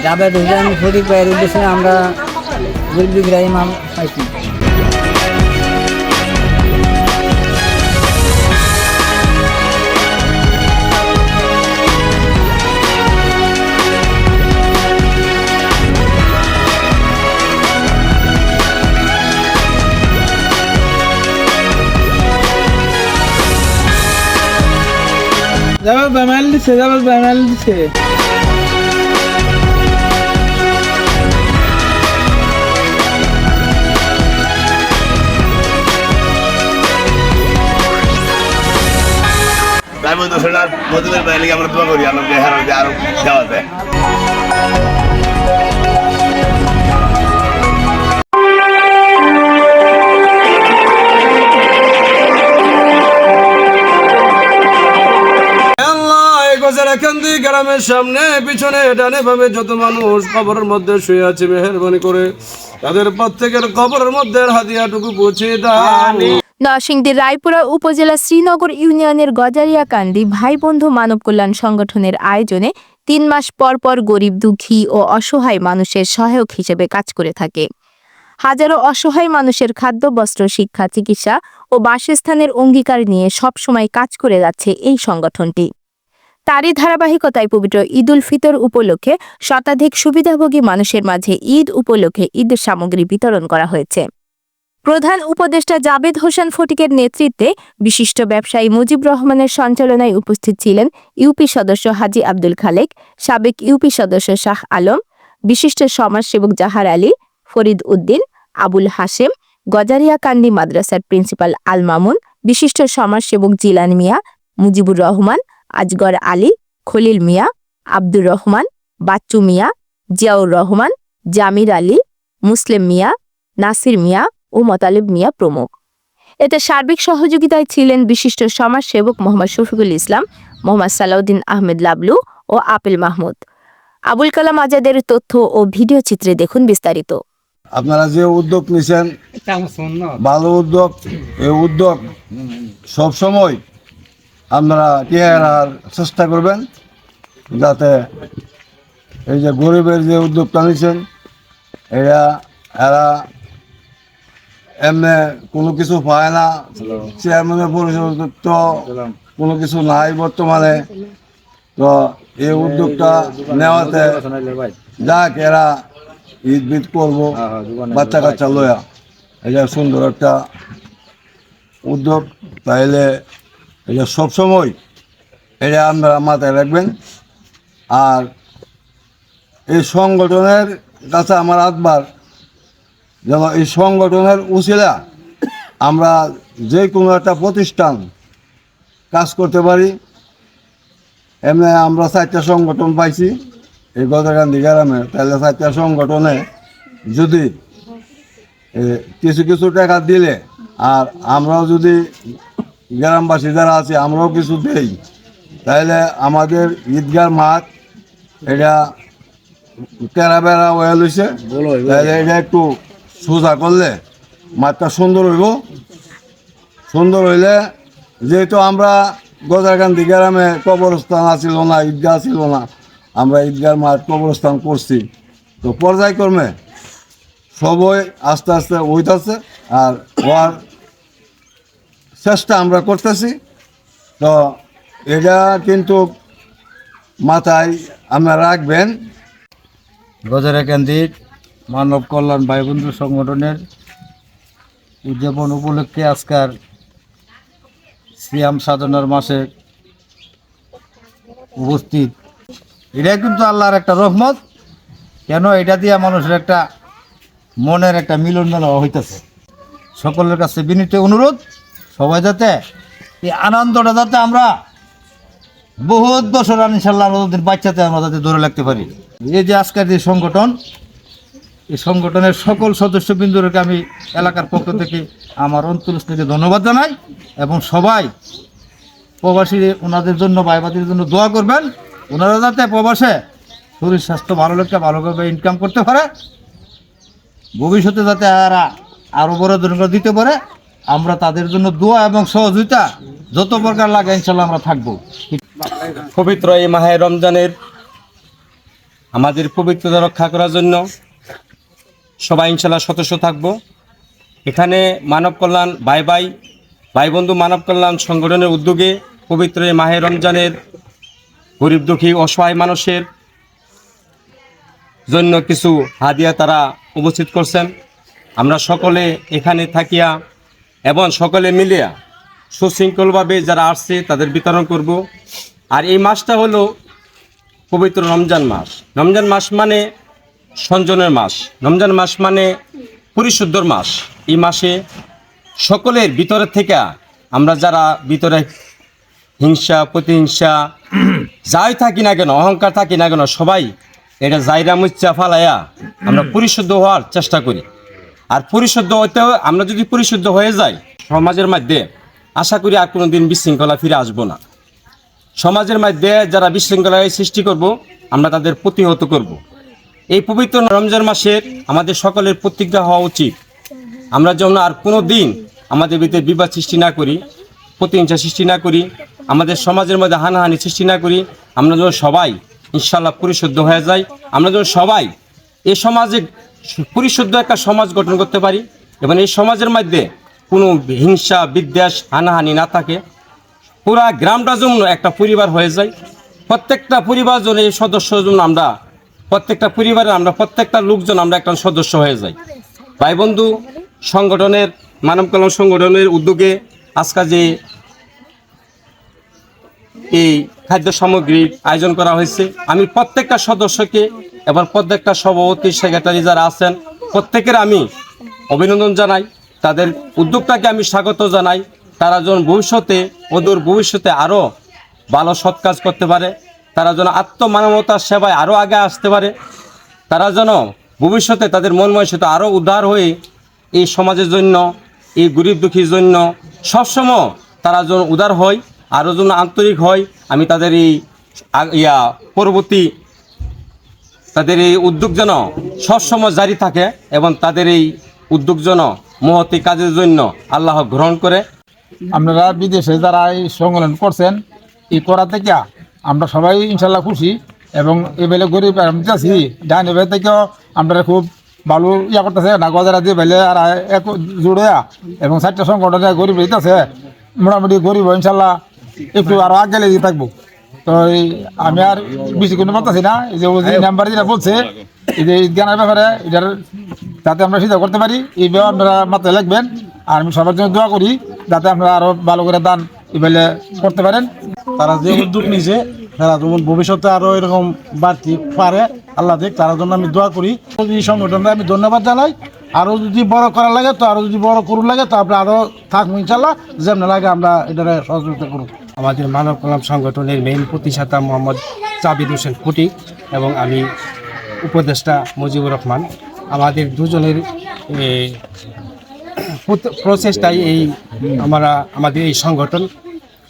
জাবেদ হোসেন ফটিক ভাইয়ের উদ্দেশ্যে আমরা গরিব ইমাম পাইছি। জামাল ব্যামাল দিছে, জামাল ব্যামাল দিছে। মজুদের বাইরে আমরা দোয়া করি আলো আরো যাওয়া যায়। গ্রামের সামনে পিছনে ডানে বামে যত মানুষ কবরের মধ্যে শুয়ে আছে, মেহেরবানি করে তাদের প্রত্যেকের কবরের মধ্যে হাতিয়াটুকু পৌঁছে দাও। নরসিংদীর রায়পুরা উপজেলা শ্রীনগর ইউনিয়নের গজারিয়াকান্দি ভাই বন্ধু মানব কল্যাণ সংগঠনের আয়োজনে ৩ মাস পর পর গরিব দুঃখী ও অসহায় মানুষের সহায়ক হিসেবে কাজ করে থাকে। হাজারো অসহায় মানুষের খাদ্য, বস্ত্র, শিক্ষা, চিকিৎসা ও বাসস্থানের অঙ্গীকার নিয়ে সবসময় কাজ করে যাচ্ছে এই সংগঠনটি। তারই ধারাবাহিকতায় পবিত্র ঈদ উল ফিতর উপলক্ষে শতাধিক সুবিধাভোগী মানুষের মাঝে ঈদ উপলক্ষে ঈদের সামগ্রী বিতরণ করা হয়েছে। প্রধান উপদেষ্টা জাবেদ হোসেন ফটিকের নেতৃত্বে বিশিষ্ট ব্যবসায়ী মুজিব রহমানের সঞ্চালনায় উপস্থিত ছিলেন ইউপি সদস্য হাজী আব্দুল খালেক, সাবেক ইউপি সদস্য শাহ আলম, বিশিষ্ট সমাজসেবক জাহার আলী, ফরিদ উদ্দিন, আবুল হাশেম, গজারিয়াকান্দি মাদ্রাসার প্রিন্সিপাল আল মামুন, বিশিষ্ট সমাজসেবক জিলান মিয়া, মুজিবুর রহমান, আজগর আলী, খলিল মিয়া, আব্দুর রহমান, বাচ্চু মিয়া, জিয়াউর রহমান, জামির আলী, মুসলিম মিয়া, নাসির মিয়া ও মোতালেব মিয়া প্রমুখ। এতে সার্বিক সহযোগিতায় ছিলেন বিশিষ্ট সমাজসেবক মোহাম্মদ শফিকুল ইসলাম, মোহাম্মদ সালাউদ্দিন আহমেদ লাবলু ও আপেল মাহমুদ। আবুল কালাম আজাদের তথ্য ও ভিডিও চিত্রে দেখুন বিস্তারিত। আপনারা যে উদ্যোগ নিছেন ভালো উদ্যোগ। এই উদ্যোগ সবসময় আপনারা টিয়ার চেষ্টা করবেন, যাতে এই যে গরিবের যে উদ্যোগটা নিছেন এরা এমনি কোনো কিছু পায় না। চেয়ারম্যানের পরিষদ তো কোনো কিছু নাই বর্তমানে, তো এই উদ্যোগটা নেওয়াতে যাক এরা ঈদ বিদ করবো বাচ্চা কাচ্চা লয়া, এটা সুন্দর একটা উদ্যোগ। তাইলে এটা সবসময় এটা আপনারা মাথায় রাখবেন। আর এই সংগঠনের কাছে আমার আদবার যেন এই সংগঠনের উচিলা আমরা যে কোনো একটা প্রতিষ্ঠান কাজ করতে পারি। এমনি আমরা 4টা সংগঠন পাইছি এই গজাকান্দি গ্রামে, তাহলে 4টা সংগঠনে যদি কিছু কিছু টাকা দিলে আর আমরাও যদি গ্রামবাসী যারা আছে আমরাও কিছু দেই, তাহলে আমাদের ঈদগাহ মাঠ এটা তেরা বেড়া হয়ে লইছে, তাহলে এটা একটু সোজা করলে মাঠটা সুন্দর হইব। সুন্দর হইলে যেহেতু আমরা গজারকান্দি গ্রামে কবরস্থান আছিল না, ঈদগাহ ছিল না, আমরা ঈদগাহ মাঠ কবরস্থান করছি, তো পর্যায়ক্রমে সবই আস্তে আস্তে হইতেছে আর হওয়ার চেষ্টা আমরা করতেছি। তো এটা কিন্তু মাথায় আপনারা রাখবেন। গজারিয়াকান্দির মানব কল্যাণ ভাই বন্ধু সংগঠনের উদযাপন উপলক্ষে আজকাল সিয়াম সাধনার মাসে উপস্থিত। এটা কিন্তু আল্লাহর একটা রহমত। কেন এটা দিয়ে মানুষের একটা মনের একটা মিলন মেলা হইতেছে। সকলের কাছে বিনীত অনুরোধ, সবাই যাতে এই আনন্দটা যাতে আমরা বহুত বছর ইনশাল্লাহ আমাদের বাচ্চাতে আমরা যাতে ধরে রাখতে পারি। এই যে আজকের যে সংগঠন, এই সংগঠনের সকল সদস্যবৃন্দকে আমি এলাকার পক্ষ থেকে আমার অন্তরস্থ থেকে ধন্যবাদ জানাই এবং সবাই প্রবাসী ওনাদের জন্য ভাইবাদের জন্য দোয়া করবেন। ওনারা যাতে প্রবাসে শরীর স্বাস্থ্য ভালো রেখে ভালোভাবে ইনকাম করতে পারে, ভবিষ্যতে যাতে আরও বড় ধরনের দিতে পারে, আমরা তাদের জন্য দোয়া এবং সহযোগিতা যত প্রকার লাগে ইনশাল্লাহ আমরা থাকবো। পবিত্র এই মাহে রমজানের আমাদের পবিত্রতা রক্ষা করার জন্য সবাই ইনশাল্লাহ সদস্য থাকব। এখানে মানব কল্যাণ ভাই বন্ধু মানব কল্যাণ সংগঠনের উদ্যোগে পবিত্র এই মাহে রমজানের গরিব দুঃখী অসহায় মানুষের জন্য কিছু হাদিয়া তারা উপস্থিত করছেন। আমরা সকলে এখানে থাকিয়া এবং সকলে মিলিয়া সুশৃঙ্খলভাবে যারা আসছে তাদের বিতরণ করব। আর এই মাসটা হলো পবিত্র রমজান মাস। রমজান মাস মানে সংযমের মাস, রমজান মাস মানে পরিশুদ্ধর মাস। এই মাসে সকলের ভিতরে থেকে আমরা যারা ভিতরে হিংসা প্রতিহিংসা যাই থাকি না কেন, অহংকার থাকি না কেন, সবাই এটা জায়রা মুচ্চা ফালাইয়া আমরা পরিশুদ্ধ হওয়ার চেষ্টা করি। আর পরিশুদ্ধ হইতে আমরা যদি পরিশুদ্ধ হয়ে যাই সমাজের মধ্যে, আশা করি আর কোনো দিন বিশৃঙ্খলা ফিরে আসবো না। সমাজের মধ্যে যারা বিশৃঙ্খলায় সৃষ্টি করব আমরা তাদের প্রতিহত করব। এই পবিত্র রমজান মাসের আমাদের সকলের প্রতিজ্ঞা হওয়া উচিত, আমরা যেন আর কোনো দিন আমাদের ভিতরে বিবাদ সৃষ্টি না করি, প্রতিহিংসা সৃষ্টি না করি, আমাদের সমাজের মধ্যে হানাহানি সৃষ্টি না করি। আমরা যেন সবাই ইনশাল্লাহ পরিশুদ্ধ হয়ে যাই, আমরা যেন সবাই এই সমাজে পরিশুদ্ধ একটা সমাজ গঠন করতে পারি এবং এই সমাজের মধ্যে কোনো হিংসা বিদ্বেষ হানাহানি না থাকে। পুরা গ্রামটা যেন একটা পরিবার হয়ে যায়, প্রত্যেকটা পরিবার যেন এই সদস্য যেন আমরা প্রত্যেকটা পরিবারে আমরা প্রত্যেকটা লোকজন আমরা একটা সদস্য হয়ে যাই। ভাই বন্ধু সংগঠনের মানব কল্যাণ সংগঠনের উদ্যোগে আজকে যে এই খাদ্য সামগ্রী আয়োজন করা হয়েছে, আমি প্রত্যেকটা সদস্যকে এবং প্রত্যেকটা সভাপতি সেক্রেটারি যারা আছেন প্রত্যেকের আমি অভিনন্দন জানাই, তাদের উদ্যোগটাকে আমি স্বাগত জানাই। তারা যেন অদূর ভবিষ্যতে আরও ভালো সৎ কাজ করতে পারে, তারা যেন আত্মমানবতার সেবায় আরও আগে আসতে পারে, তারা যেন ভবিষ্যতে তাদের মন মানসিকতা আরও উদ্ধার হয়ে এই সমাজের জন্য, এই গরিব দুঃখীর জন্য সবসময় তারা যেন উদার হয়, আরও যেন আন্তরিক হয়। আমি তাদের এই পরবর্তী তাদের এই উদ্যোগ যেন সবসময় জারি থাকে এবং তাদের এই উদ্যোগ যেন মহতি কাজের জন্য আল্লাহ গ্রহণ করে। আপনারা বিদেশে যারা এই সংকলন করছেন, এই করা থেকে আমরা সবাই ইনশাল্লাহ খুশি এবং এবেলে গরিব আছি ডান এবার থেকেও আমরা খুব ভালো করতেছে না গজারা দিয়ে বেলে আর এক জুড়ে এবং 4টা সংগঠনে গরিব হইতেছে, মোটামুটি গরিব ইনশাল্লাহ একটু আরও আগে লেগে থাকবো। তো আমি আর বেশি কোনো বলতেছি না, এই যে নাম্বার যেটা বলছে এই যে জ্ঞানের ব্যাপারে এটার যাতে আমরা সিদ্ধ করতে পারি এই ব্যাপারে আপনারা মাথায় লাগবেন। আর আমি সবার জন্য দোয়া করি যাতে আপনারা আরও ভালো করে দান এবেলে করতে পারেন। তারা যে উদ্যোগ নিয়েছে তারা যেমন ভবিষ্যতে আরও এরকম বাড়তি পারে আল্লাহ দেখ, তার জন্য আমি দোয়া করি। এই সংগঠনটা আমি ধন্যবাদ জানাই। আরও যদি বড় করা লাগে তো আরও যদি বড় করুন লাগে তো আমরা আরও থাকবো ইনশাল্লাহ, যেমন লাগে আমরা এটারে সহযোগিতা করব। আমাদের মানব কল্যাণ সংগঠনের মেইন প্রতিষ্ঠাতা মোহাম্মদ জাবিদ হোসেন ফটিক এবং আমি উপদেষ্টা মুজিবুর রহমান। আমাদের দুজনের প্রচেষ্টায় আমাদের এই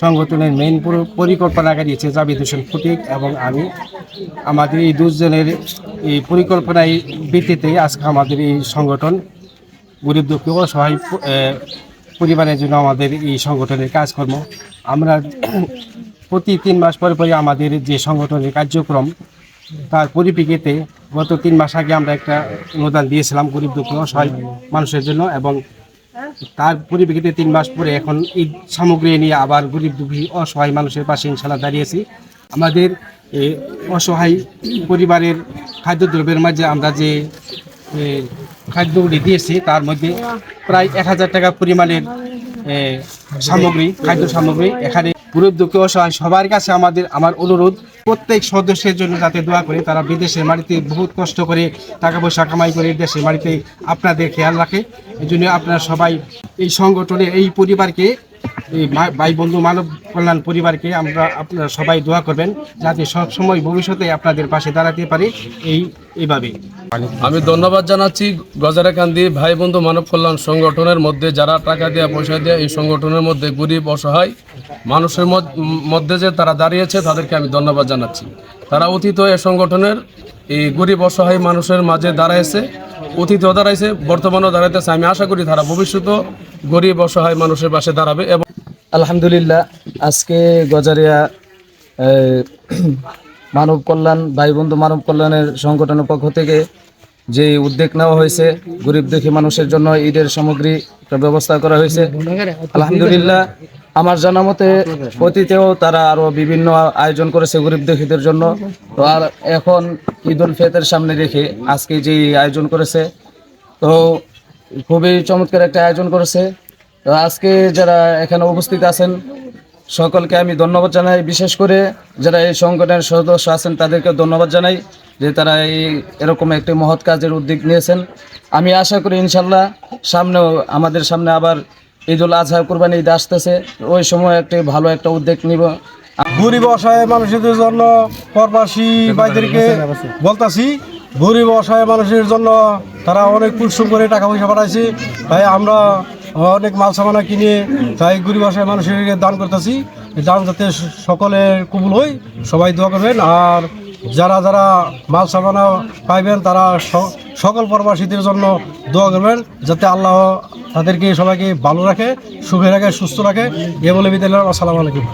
সংগঠনের মেইন পরিকল্পনাকারী হচ্ছে জাবিদ হোসেন ফটিক এবং আমি। আমাদের এই দুজনের এই পরিকল্পনায় ভিত্তিতে আজকে আমাদের এই সংগঠন গরিব দুঃখী অসহায় পরিবারের জন্য আমাদের এই সংগঠনের কাজকর্ম। আমরা প্রতি 3 মাস পরে পরে আমাদের যে সংগঠনের কার্যক্রম তার পরিপ্রেক্ষিতে গত 3 মাস আগে আমরা একটা অনুদান দিয়েছিলাম গরিব দুঃখী অসহায় মানুষের জন্য এবং তার পরিপ্রেক্ষিতে 3 মাস পরে এখন ঈদ সামগ্রী নিয়ে আবার গরিব দুঃখী অসহায় মানুষের পাশে ইনশাল্লাহ দাঁড়িয়েছি। আমাদের অসহায় পরিবারের খাদ্যদ্রব্যের মাঝে আমরা যে খাদ্যগুলি দিয়েছি তার মধ্যে প্রায় 1000 টাকা পরিমাণের খাদ্য সামগ্রী। এখানে গরিব দুঃখী অসহায় সবার কাছে আমার অনুরোধ প্রত্যেক সদস্যের জন্য যাতে দোয়া করে। তারা বিদেশের মাটিতে বহুত কষ্ট করে টাকা পয়সা কামাই করে দেশের মাটিতে আপনাদের খেয়াল রাখে। এই জন্য আপনারা সবাই এই সংগঠনের এই পরিবারকে, এই ভাই বন্ধু মানব কল্যাণ পরিবারকে আপনারা সবাই দোয়া করবেন যাতে সবসময় ভবিষ্যতে আপনাদের পাশে দাঁড়াতে পারে। এইভাবে আমি ধন্যবাদ জানাচ্ছি গজারিয়াকান্দি ভাই বন্ধু মানব কল্যাণ সংগঠনের মধ্যে যারা টাকা দেওয়া পয়সা দেওয়া এই সংগঠনের মধ্যে গরিব অসহায় মানুষের মধ্যে যে তারা দাঁড়িয়েছে তাদেরকে আমি ধন্যবাদ জানাচ্ছি। তারা অতীত এই সংগঠনের এই গরিব অসহায় মানুষের মাঝে দাঁড়াইছে, অতীতেও দাঁড়াইছে, বর্তমানেও দাঁড়াইতেছে। আমি আশা করি তারা ভবিষ্যতেও গরিব অসহায় মানুষের পাশে দাঁড়াবে। এবং আলহামদুলিল্লাহ আজকে গজারিয়া মানব কল্যাণ ভাই বন্ধু মানব কল্যাণের সংগঠনের পক্ষ থেকে যে উদ্যোগ নেওয়া হয়েছে গরিব দুঃখী মানুষের জন্য ঈদের সামগ্রী একটা ব্যবস্থা করা হয়েছে। আলহামদুলিল্লাহ, আমার জানা মতে অতীতেও তারা আরো বিভিন্ন আয়োজন করেছে গরিব দুঃখীদের জন্য। তো আর এখন ঈদ উল ফিতরের সামনে রেখে আজকে যে আয়োজন করেছে, তো খুবই চমৎকার একটা আয়োজন করেছে। তো আজকে যারা এখানে উপস্থিত আছেন সকলকে আমি ধন্যবাদ জানাই, বিশেষ করে যারা এই সংগঠনের সদস্য আছেন তাদেরকে ধন্যবাদ জানাই যে তারা এরকম একটি মহৎ কাজের উদ্যোগ নিয়েছেন। আমি আশা করি ইনশাল্লাহ সামনেও আমাদের সামনে আবার ঈদুল আজহা কুরবানি ঈদ আসতেছে, ওই সময় একটি ভালো একটা উদ্যোগ নিব। গরিব অসহায় মানুষের জন্য প্রবাসী ভাইদেরকে বলতাছি, গরিব অসহায় মানুষের জন্য তারা অনেক পরিশ্রম করে টাকা পয়সা পাঠাইছে, তাই আমরা অনেক মাল সামানা কিনে তাই গরিব অসহায় মানুষের দান করতেছি। দান যাতে সকলের কবুল হয়, সবাই দোয়া করবেন। আর যারা যারা মাল সামানা পাইবেন তারা সকল প্রবাসীদের জন্য দোয়া করবেন, যাতে আল্লাহ তাদেরকে সবাইকে ভালো রাখে, সুখে রাখে, সুস্থ রাখে। এ বলে বিদায় নিলাম। আসসালামু আলাইকুম।